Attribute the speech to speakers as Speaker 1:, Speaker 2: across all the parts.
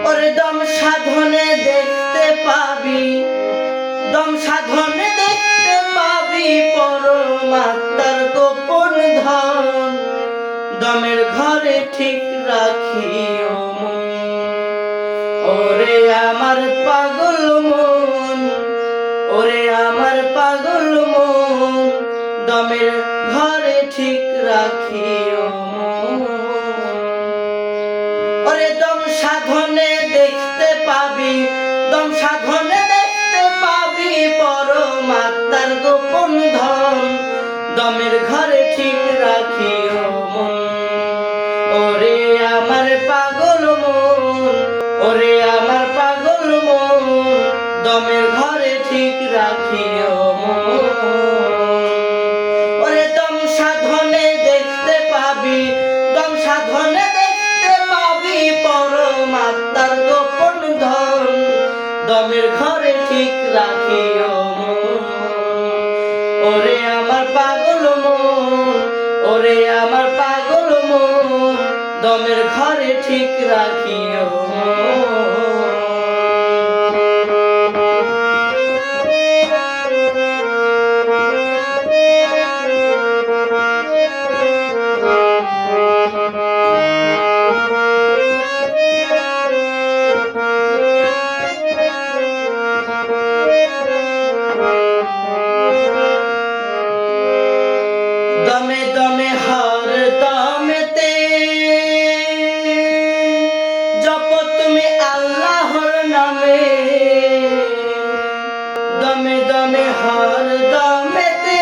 Speaker 1: ওরে দম সাধনে দেখতে পাবি, দম সাধনে দেখতে পাবি পরমাত্মার গোপন ধন। দমের ঘরে ঠিক রাখিও মন, ওরে আমার পাগল মন, ওরে আমার পাগল মন। দমের ঘরে ঠিক রাখিও মন। ওরে দম সাধনে দেখতে পাবি, দম সাধনে দেখতে পাবি পরমাত্মার গোপন ধন। দমের ঘরে ঠিক রাখিও মন, ওরে আমার পাগল মন, ওরে আমার পাগল মন। দমের ঘরে ঠিক রাখিও মন। ওরে দম সাধনে দেখতে পাবি, দম সাধনে দেখতে পাবি পরমাত্মার গোপন ধন। দমের ঘরে ঠিক রাখিও মন, ওরে আমার পাগল মন, ওরে আমার পাগল মন। দমের ঘরে ঠিক রাখিও মন। দমে দমে হর দমেতে জপ তুমি আল্লাহর নামে। দমে দমে হর দমেতে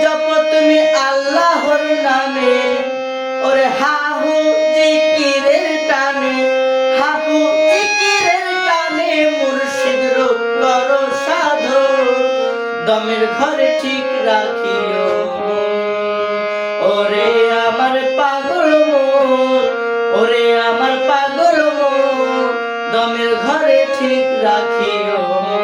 Speaker 1: জপ তুমি আল্লাহর নামে। ওরে হাহু জিকিরের টানে, হাহু জিকিরের টানে মুর্শিদ রূপ করো সাধু। দমের ঘরে ঠিক রাখিও মন, ওরে আমার পাগল মন, ওরে আমার পাগল মন। দমের ঘরে ঠিক রাখিও মন।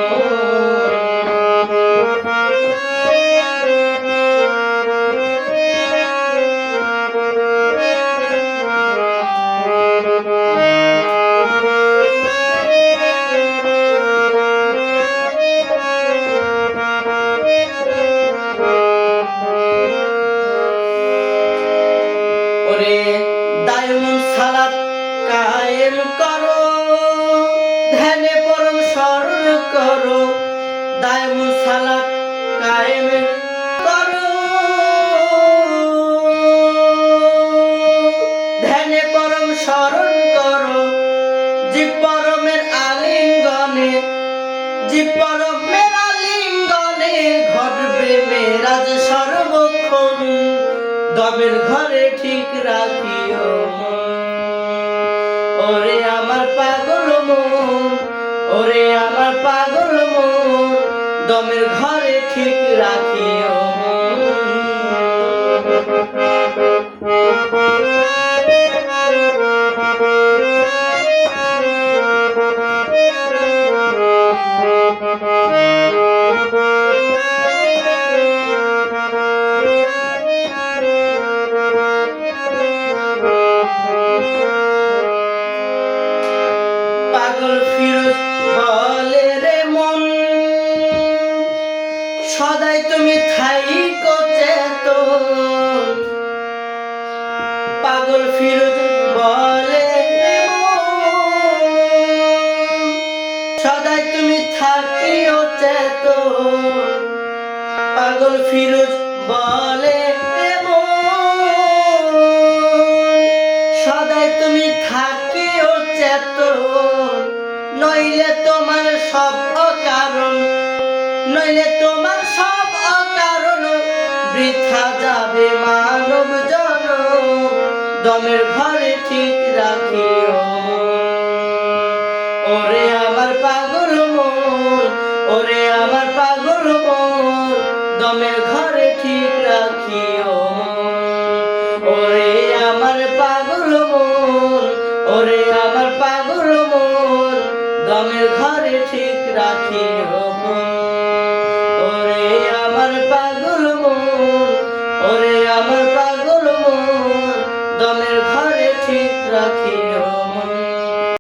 Speaker 1: দায়মুন সালাত কায়েম করো, ধ্যানে পরম স্মরণ করো। দায়মুন সালাত কায়েম করো, ধ্যানে পরম স্মরণ করো। জীব পরমের আলিঙ্গনে, জীব পরমের আলিঙ্গনে ঘটবে মেরাজ সর্বক্ষণ। দমের ঘরে ঠিক রাখিও মন, ওরে আমার পাগল মন, ওরে আমার পাগল মন। দমের ঘরে ঠিক রাখিও মন। পাগল ফিরোজ বলে রে মন, সদাই তুমি থাইকো চেতন। পাগল ফিরোজ বলে রে মন, সদাই তুমি থাকিও চেতন। পাগল ফিরোজ বলে রে মন, সদাই তুমি থাকিও চেতন। নইলে তোমার সব অকারণ, নইলে তোমার সব অকারণ বৃথা যাবে মানব জনম। দমের ঘরে ঠিক রাখিও মন, ওরে আমার পাগল মন, ওরে আমার পাগল মন। দমের ঘরে ঠিক রাখিও মন, ওরে আমার পাগল মন, ওরে আমার পাগল মন। দমের ঘরে ঠিক রাখিও মন, ওরে আমার পাগল মন, ওরে আমার পাগল মন। দমের ঘরে মন